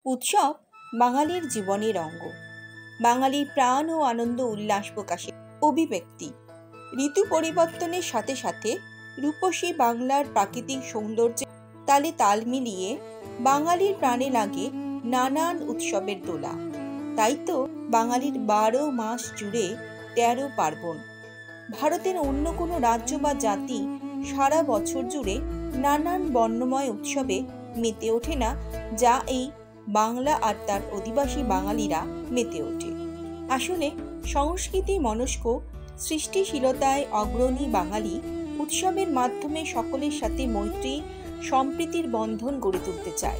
উৎসব বাঙালির জীবনের অঙ্গ। বাঙালির প্রাণ ও আনন্দ উল্লাস প্রকাশের অভিব্যক্তি। ঋতু পরিবর্তনের সাথে সাথে রূপসী বাংলার প্রাকৃতিক সৌন্দর্যে তালে তাল মিলিয়ে বাঙালির প্রাণে লাগে নানান উৎসবের দোলা। তাই তো বাঙালির 12 মাস জুড়ে 13 পার্বণ। ভারতের অন্য কোনো রাজ্য বা জাতি সারা বছর জুড়ে নানান বর্ণময় উৎসবে মেতে ওঠে না, যা এই বাংলা আর তার অধিবাসী বাঙালিরা মেতে ওঠে। আসলে সংস্কৃতি মনস্ক, সৃষ্টিশীলতায় অগ্রণী বাঙালি উৎসবের মাধ্যমে সকলের সাথে মৈত্রী সম্প্রীতির বন্ধন গড়ে তুলতে চায়।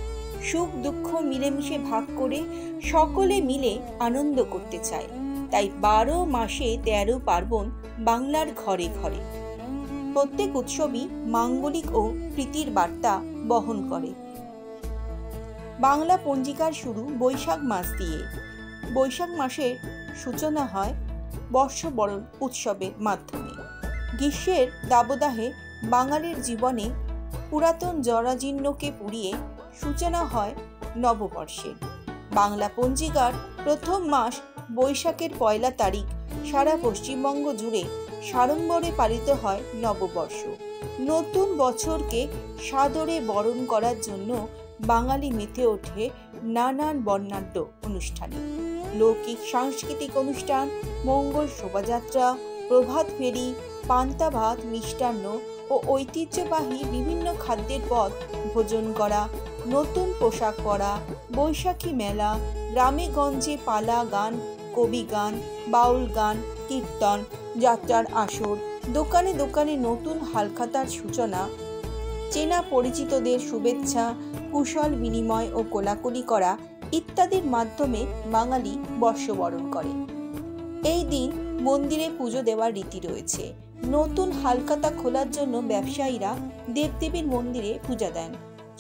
সুখ দুঃখ মিলেমিশে ভাগ করে সকলে মিলে আনন্দ করতে চায়। তাই 12 মাসে 13 পার্বণ বাংলার ঘরে ঘরে। প্রত্যেক উৎসবই মাঙ্গলিক ও প্রীতির বার্তা বহন করে। বাংলা পঞ্জিকার শুরু বৈশাখ মাস দিয়ে। বৈশাখ মাসের সূচনা হয় বর্ষবরণ উৎসবের মাধ্যমে। গ্রীষ্মের দাবদাহে বাঙালির জীবনে পুরাতন জরাজীর্ণকে পুড়িয়ে সূচনা হয় নববর্ষের। বাংলা পঞ্জিকার প্রথম মাস বৈশাখের 1 তারিখ সারা পশ্চিমবঙ্গ জুড়ে সাড়ম্বরে পালিত হয় নববর্ষ। নতুন বছরকে সাদরে বরণ করার জন্য বাঙালি মেতে ওঠে নানান বর্ণাঢ্য অনুষ্ঠানে। লৌকিক সাংস্কৃতিক অনুষ্ঠান, মঙ্গল শোভাযাত্রা, প্রভাত ফেরি, পান্তা ভাত, মিষ্টান্ন ও ঐতিহ্যবাহী বিভিন্ন খাদ্যের পদ ভোজন করা, নতুন পোশাক পরা, বৈশাখী মেলা, গ্রামে গঞ্জে পালা গান, কবি গান, বাউল গান, কীর্তন, যাত্রার আসর, দোকানে দোকানে নতুন হালখাতার সূচনা, চেনা পরিচিতদের শুভেচ্ছা, কুশল বিনিময় ও কোলাকুলি করা ইত্যাদির মাধ্যমে বাঙালি বর্ষবরণ করে। এই দিন মন্দিরে পুজো দেওয়ার রীতি রয়েছে। নতুন হালখাতা খোলার জন্য ব্যবসায়ীরা দেবদেবীর মন্দিরে পূজা দেন।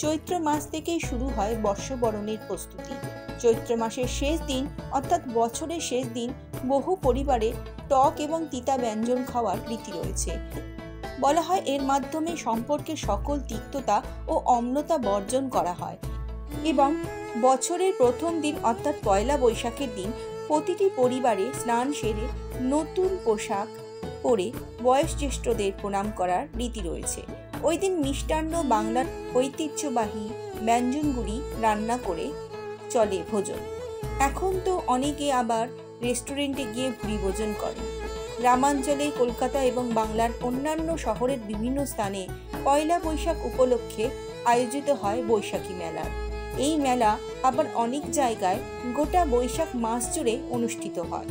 চৈত্র মাস থেকেই শুরু হয় বর্ষবরণের প্রস্তুতি। চৈত্র মাসের শেষ দিন অর্থাৎ বছরের শেষ দিন বহু পরিবারে টক এবং তিতা ব্যঞ্জন খাওয়ার রীতি রয়েছে। বলা হয় এর মাধ্যমে সম্পর্কের সকল তিক্ততা ও অম্লতা বর্জন করা হয় এবং বছরের প্রথম দিন অর্থাৎ 1 বৈশাখের দিন প্রতিটি পরিবারে স্নান সেরে নতুন পোশাক পরে বয়োজ্যেষ্ঠদের প্রণাম করার রীতি রয়েছে। ওই দিন মিষ্টান্ন বাংলার ঐতিহ্যবাহী ব্যঞ্জনগুলি রান্না করে চলে ভোজন। এখন তো অনেকে আবার রেস্টুরেন্টে গিয়ে ভুরি ভোজন করে। গ্রামাঞ্চলে কলকাতা এবং বাংলার অন্যান্য শহরের বিভিন্ন স্থানে 1 বৈশাখ উপলক্ষে আয়োজিত হয় বৈশাখী মেলা। এই মেলা আবার অনেক জায়গায় গোটা বৈশাখ মাস জুড়ে অনুষ্ঠিত হয়।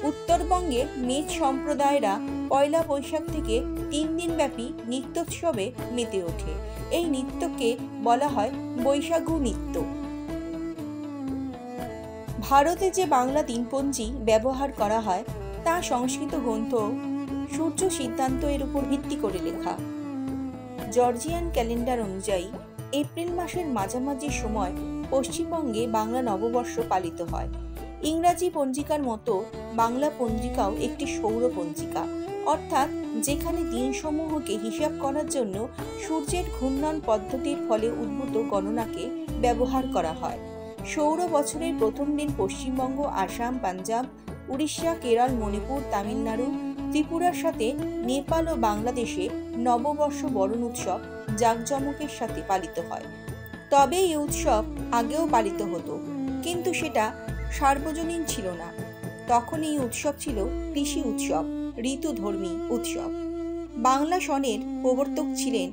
উত্তরবঙ্গে মেচ সম্প্রদায়েরা 1 বৈশাখ থেকে 3 দিন ব্যাপী নৃত্যোৎসবে মেতে ওঠে। এই নৃত্যকে বলা হয় বৈশাখু নৃত্য। ভারতে যে বাংলা দিনপঞ্জি ব্যবহার করা হয় তা সংস্কৃত গ্রন্থ সূর্য সিদ্ধান্ত এর উপর ভিত্তি করে লেখা। জর্জিয়ান ক্যালেন্ডার অনুযায়ী এপ্রিল মাসের মাঝামাঝি সময় পশ্চিমবঙ্গে বাংলা নববর্ষ পালিত হয়। ইংরাজি পঞ্জিকার মতো বাংলা পঞ্জিকাও একটি সৌর পঞ্জিকা, অর্থাৎ যেখানে দিনসমূহকে হিসাব করার জন্য সূর্যের ঘূর্ণন পদ্ধতির ফলে উদ্ভূত গণনাকে ব্যবহার করা হয়। সৌর বছরের প্রথম দিন পশ্চিমবঙ্গ, আসাম, পাঞ্জাব, উড়িষ্যা, কেরল, মণিপুর, তামিলনাড়ু, ত্রিপুরার সাথে নেপাল ও বাংলাদেশে নববর্ষ বরণ উৎসব জাঁকজমকের সাথে পালিত হয়। তবে এই উৎসব আগেও পালিত হতো, কিন্তু সেটা সার্বজনীন ছিল না। তখন এই উৎসব ছিল কৃষি উৎসব, ঋতুধর্মী উৎসব। বাংলা সনের প্রবর্তক ছিলেন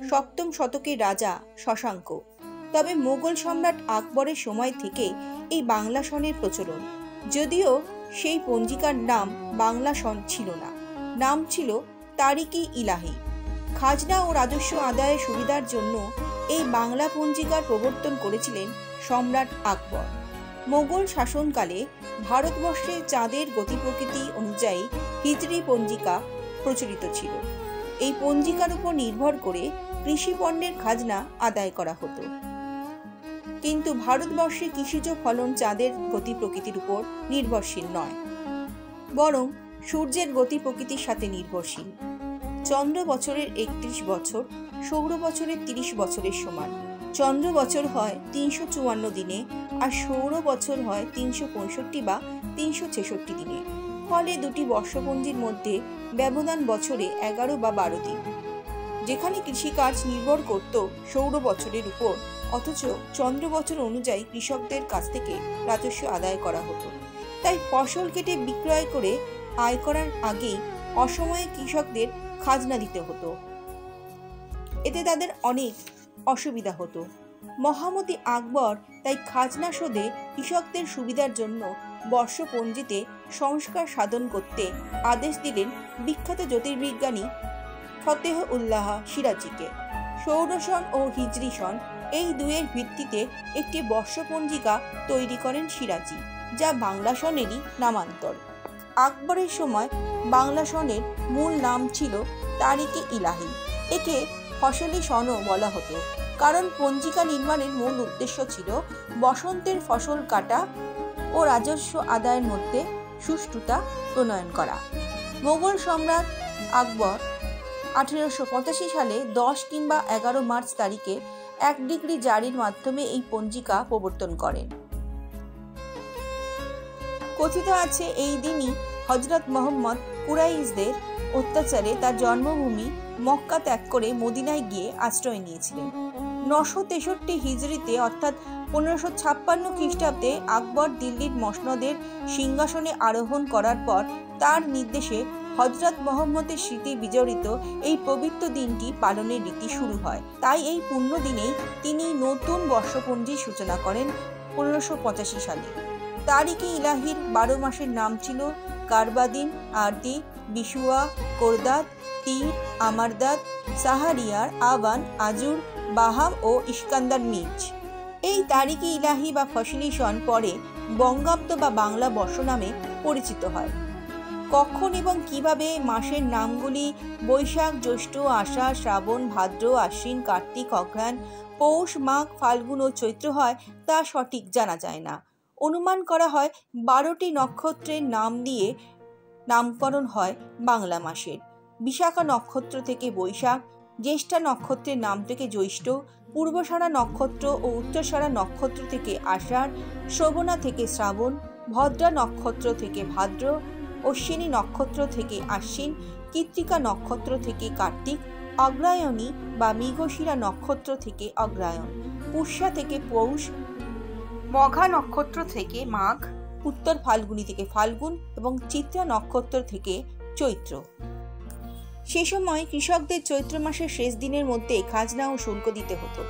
7ম শতকের রাজা শশাঙ্ক। তবে মোগল সম্রাট আকবরের সময় থেকে এই বাংলা সনের প্রচলন, যদিও সেই পঞ্জিকার নাম বাংলা সন ছিল না, নাম ছিল তারিকি ইলাহি। খাজনা ও রাজস্ব আদায়ের সুবিধার জন্য এই বাংলা পঞ্জিকার প্রবর্তন করেছিলেন সম্রাট আকবর। মোগল শাসনকালে ভারতবর্ষে চাঁদের গতি প্রকৃতি অনুযায়ী হিজরি পঞ্জিকা প্রচলিত ছিল। এই পঞ্জিকার উপর নির্ভর করে কৃষি পণ্যের খাজনা আদায় করা হতো। কিন্তু ভারতবর্ষে কৃষিজ ফলন চাঁদের গতি প্রকৃতির উপর নির্ভরশীল নয়, বরং সূর্যের গতি প্রকৃতির সাথে নির্ভরশীল। চন্দ্র বছরের 31 বছর, সৌর বছরের 30 বছরের সমান। চন্দ্র বছর হয় 354 দিনে আর সৌর বছর হয় 365 বা 366 দিনে। ফলে দুটি বর্ষপঞ্জির মধ্যে ব্যবধান বছরে 11 বা 12 দিন। যেখানে কৃষিকাজ নির্ভর করত সৌর বছরের উপর, অথচ চন্দ্র বছর অনুযায়ী কৃষকদের কাছ থেকে রাজস্ব আদায় করা হতো। তাই ফসল কেটে বিক্রয় করে আয় করার আগেই অসময়ে কৃষকদের খাজনা দিতে হতো। এতে তাদের অনেক অসুবিধা হতো। মহামতি আকবর তাই খাজনা শোধে কৃষকদের সুবিধার জন্য বর্ষপঞ্জিতে সংস্কার সাধন করতে আদেশ দিলেন বিখ্যাত জ্যোতির্বিজ্ঞানী ফতেহ উল্লাহ সিরাজিকে। সৌরসন ও হিজরি সন এই দুয়ের ভিত্তিতে একটি বর্ষপঞ্জিকা তৈরি করেন সিরাজি, যা বাংলা সনেরই নামান্তর। আকবরের সময় বাংলা সনের মূল নাম ছিল তারিকে ইলাহি। একে ফসলি সনও বলা হতো, কারণ পঞ্জিকা নির্মাণের মূল উদ্দেশ্য ছিল বসন্তের ফসল কাটা ও রাজস্ব আদায়ের মধ্যে সুষ্ঠুতা প্রণয়ন করা। মোগল সম্রাট আকবর 1885 সালে 10 কিংবা 11 মার্চ তারিখে 1 ডিগ্রি জারির মাধ্যমে এই পঞ্জিকা প্রবর্তন করেন। কথিত আছে এই দিনই হযরত মুহাম্মদ কুরাইশদের অত্যাচারে তার জন্মভূমি মক্কা ত্যাগ করে মদিনায় গিয়ে আশ্রয় নিয়েছিলেন। 963 হিজরিতে অর্থাৎ 1556 খ্রিস্টাব্দে আকবর দিল্লির মসনদের সিংহাসনে আরোহণ করার পর তার নির্দেশে হযরত মুহাম্মদের স্মৃতি বিজড়িত এই পবিত্র দিনটি পালনের রীতি শুরু হয়। তাই এই পুণ্য দিনেই তিনি নতুন বর্ষপঞ্জির সূচনা করেন 1585 সালে। তারিকে ইলাহির 12 মাসের নাম ছিল কারবাদিন, আরদি, বিশুয়া, কোরদাত, তীর, আমারদাত, সাহারিয়ার, আবান, আজুর, বাহাম ও ইস্কান্দার মির্জ। এই তারিকে ইলাহি বা ফসলি সন পরে বঙ্গাব্দ বা বাংলা বর্ষ নামে পরিচিত হয়। কখন এবং কিভাবে মাসের নামগুলি বৈশাখ, জ্যৈষ্ঠ, আষাঢ়, শ্রাবণ, ভাদ্র, আশ্বিন, কার্তিক, অঘ্রাণ, পৌষ, মাঘ, ফাল্গুন ও চৈত্র হয় তা সঠিক জানা যায় না। অনুমান করা হয় 12টি নক্ষত্রের নাম দিয়ে নামকরণ হয় বাংলা মাসের। বিশাখা নক্ষত্র থেকে বৈশাখ, জ্যেষ্ঠা নক্ষত্রের নাম থেকে জ্যৈষ্ঠ, পূর্বসারা নক্ষত্র ও উত্তরসারা নক্ষত্র থেকে আষাঢ়, শ্রবণা থেকে শ্রাবণ, ভদ্রা নক্ষত্র থেকে ভাদ্র, অশ্বিনী নক্ষত্র থেকে আশ্বিন, কৃত্তিকা নক্ষত্র থেকে কার্তিক, অগ্রায়ণী বা মৃগশিরা নক্ষত্র থেকে অগ্রায়ণ, পুষ্যা থেকে পৌষ, মঘা নক্ষত্র থেকে মাঘ, উত্তর ফাল্গুনী থেকে ফাল্গুন এবং চিত্রা নক্ষত্র থেকে চৈত্র। সে সময় কৃষকদের চৈত্র মাসের শেষ দিনের মধ্যে খাজনা ও শুল্ক দিতে হতো।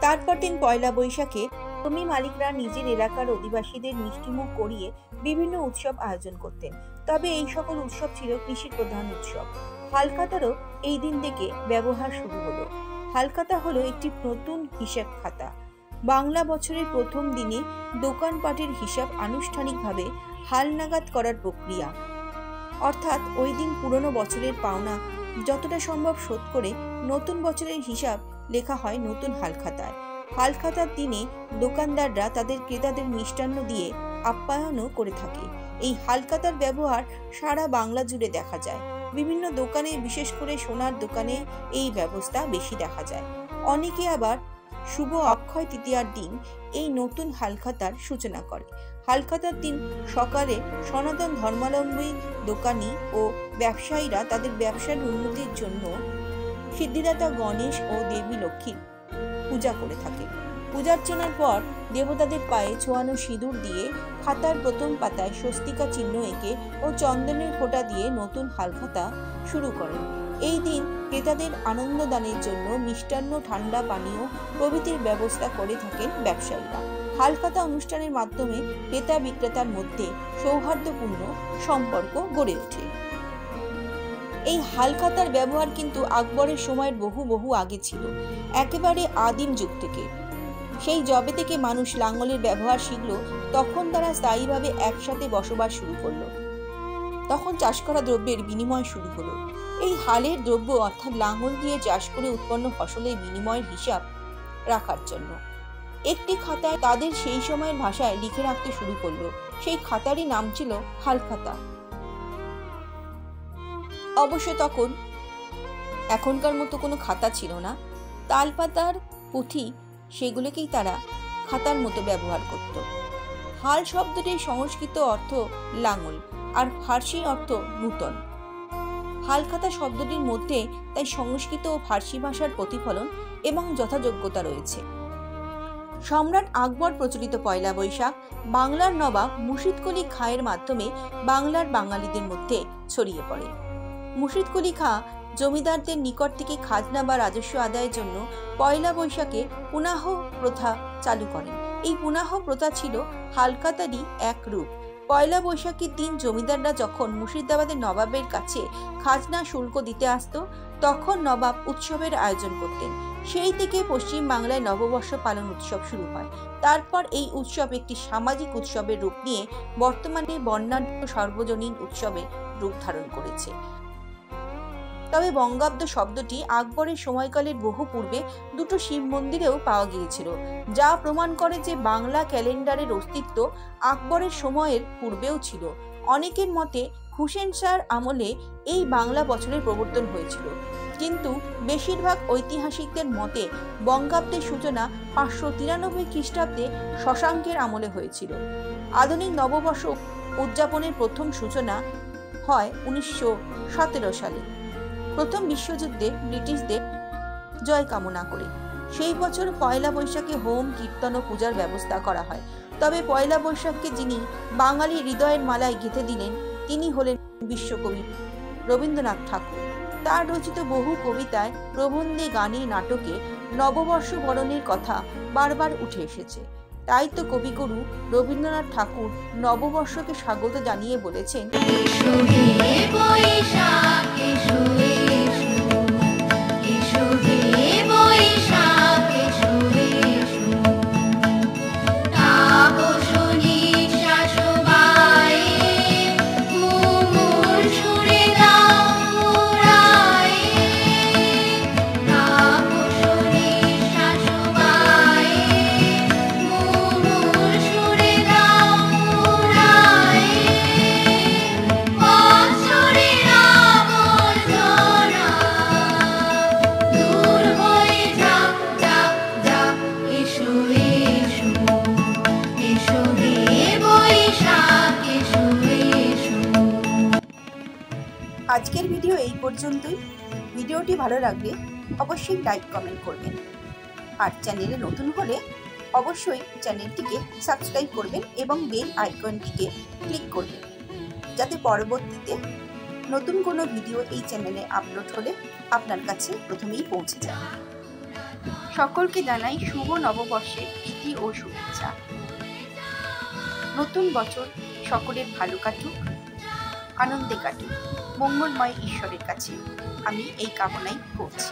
তারপর দিন পয়লা বৈশাখে জমি মালিকরা নিজের এলাকার অধিবাসীদের মিষ্টিমুখ করিয়ে বিভিন্ন উৎসব আয়োজন করতেন। তবে এই সকল উৎসব ছিল কৃষির প্রধান উৎসব। হালখাতারও এই দিন থেকে ব্যবহার শুরু হলো। হালখাতা হলো একটি নতুন হিসাব খাতা। বাংলা বছরের প্রথম দিনে দোকানপাটের হিসাব আনুষ্ঠানিকভাবে হালনাগাদ করার প্রক্রিয়া, অর্থাৎ ওই দিন পুরনো বছরের পাওনা যতটা সম্ভব শোধ করে নতুন বছরের হিসাব লেখা হয় নতুন হালখাতায়। হালখাতার দিনে দোকানদাররা তাদের ক্রেতাদের মিষ্টান্ন দিয়ে আপ্যায়নও করে থাকে। এই হালখাতার ব্যবহার সারা বাংলা জুড়ে দেখা যায়। বিভিন্ন দোকানে, বিশেষ করে সোনার দোকানে এই ব্যবস্থা বেশি দেখা যায়। অনেকে আবার শুভ অক্ষয় তৃতীয়ার দিন এই নতুন হালখাতার সূচনা করে। হালখাতার দিন সকালে সনাতন ধর্মাবলম্বী দোকানি ও ব্যবসায়ীরা তাদের ব্যবসার উন্নতির জন্য সিদ্ধিদাতা গণেশ ও দেবী লক্ষ্মীর পূজা করে থাকে। পূজার্চনার পর দেবতাদের পায়ে ছোঁয়ানো সিঁদুর দিয়ে খাতার প্রথম পাতায় স্বস্তিকা চিহ্ন এঁকে ও চন্দনের ফোঁটা দিয়ে নতুন হালখাতা শুরু করেন। এই দিন ক্রেতাদের আনন্দদানের জন্য মিষ্টান্ন, ঠান্ডা পানীয় প্রভৃতির ব্যবস্থা করে থাকেন ব্যবসায়ীরা। হালখাতা অনুষ্ঠানের মাধ্যমে ক্রেতা বিক্রেতার মধ্যে সৌহার্দ্যপূর্ণ সম্পর্ক গড়ে ওঠে। এই হালখাতার ব্যবহার কিন্তু আকবরের সময়ের বহু আগে ছিল, একেবারে আদিম যুগ থেকে। সেই যবে থেকে মানুষ লাঙ্গলের ব্যবহার শিখল, তখন তারা স্থায়ীভাবে একসাথে বসবাস শুরু করলো। তখন চাষ করা দ্রব্যের বিনিময় শুরু হলো। এই হালের দ্রব্য অর্থাৎ লাঙ্গল দিয়ে চাষ করে উৎপন্ন ফসলের বিনিময়ের হিসাব রাখার জন্য একটি খাতায় তাদের সেই সময়ের ভাষায় লিখে রাখতে শুরু করলো। সেই খাতারই নাম ছিল হালখাতা। অবশ্য তখন এখনকার মতো কোনো খাতা ছিল না। তালপাতার পুঁথি সেগুলোকেই তারা খাতার মতো ব্যবহার করত। হাল শব্দটির সংস্কৃত অর্থ লাঙল আর ফার্সি অর্থ নূতন। হালখাতা শব্দটির মধ্যে তাই সংস্কৃত ও ফার্সি ভাষার প্রতিফলন এবং যথাযোগ্যতা রয়েছে। সম্রাট আকবর প্রচলিত পয়লা বৈশাখ বাংলার নবাব মুর্শিদ কুলি খাঁয়ের মাধ্যমে বাংলার বাঙালিদের মধ্যে ছড়িয়ে পড়ে। মুর্শিদ কুলি খাঁ জমিদারদের নিকট থেকে খাজনা বা রাজস্ব আদায়ের জন্য পয়লা বৈশাখে পুনাহ প্রথা চালু করেন। এই পুনাহ প্রথা ছিল হালখাতারই এক রূপ। পয়লা বৈশাখের দিন জমিদাররা যখন মুর্শিদাবাদের নবাবের কাছে খাজনা শুল্ক দিতে আসত, তখন নবাব উৎসবের আয়োজন করতেন। সেই থেকে পশ্চিম বাংলায় নববর্ষ পালন উৎসব শুরু হয়। তারপর এই উৎসব একটি সামাজিক উৎসবের রূপ নিয়ে বর্তমানে বর্ণাঢ্য সর্বজনীন উৎসবে রূপ ধারণ করেছে। তবে বঙ্গাব্দ শব্দটি আকবরের সময়কালের বহু পূর্বে দুটো শিব মন্দিরেও পাওয়া গিয়েছিল, যা প্রমাণ করে যে বাংলা ক্যালেন্ডারের অস্তিত্ব আকবরের সময়ের পূর্বেও ছিল। অনেকের মতে হুসেন শাহর আমলে এই বাংলা বছরের প্রবর্তন হয়েছিল, কিন্তু বেশিরভাগ ঐতিহাসিকদের মতে বঙ্গাব্দের সূচনা 593 খ্রিস্টাব্দে শশাঙ্কের আমলে হয়েছিল। আধুনিক নববর্ষ উদযাপনের প্রথম সূচনা হয় 1917 সালে, প্রথম বিশ্বযুদ্ধে ব্রিটিশদের জয় কামনা করে। সেই বছর পয়লা বৈশাখে হোম, কীর্তন ও পূজার ব্যবস্থা করা হয়। তবে পয়লা বৈশাখকে যিনি বাঙালি হৃদয়ের মালায় গেঁথে দিলেন, তিনি হলেন বিশ্বকবি রবীন্দ্রনাথ ঠাকুর। তার রচিত বহু কবিতায়, প্রবন্ধে, গানে, নাটকে নববর্ষ বরণের কথা বারবার উঠে এসেছে। তাই তো কবিগুরু রবীন্দ্রনাথ ঠাকুর নববর্ষকে স্বাগত জানিয়ে বলেছেন, আজকের ভিডিও এই পর্যন্তই। ভিডিওটি ভালো লাগলে অবশ্যই লাইক, কমেন্ট করবেন। আর চ্যানেলে নতুন হলে অবশ্যই চ্যানেলটিকে সাবস্ক্রাইব করবেন এবং বেল আইকনটিকে ক্লিক করবেন, যাতে পরবর্তীতে নতুন কোনো ভিডিও এই চ্যানেলে আপলোড হলে আপনার কাছে প্রথমেই পৌঁছে যায়। সকলকে জানাই শুভ নববর্ষের প্রীতি ও শুভেচ্ছা। নতুন বছর সকলের ভালো কাটুক, আনন্দে কাটুক, মঙ্গলময় ঈশ্বরের কাছে আমি এই কামনাই করছি।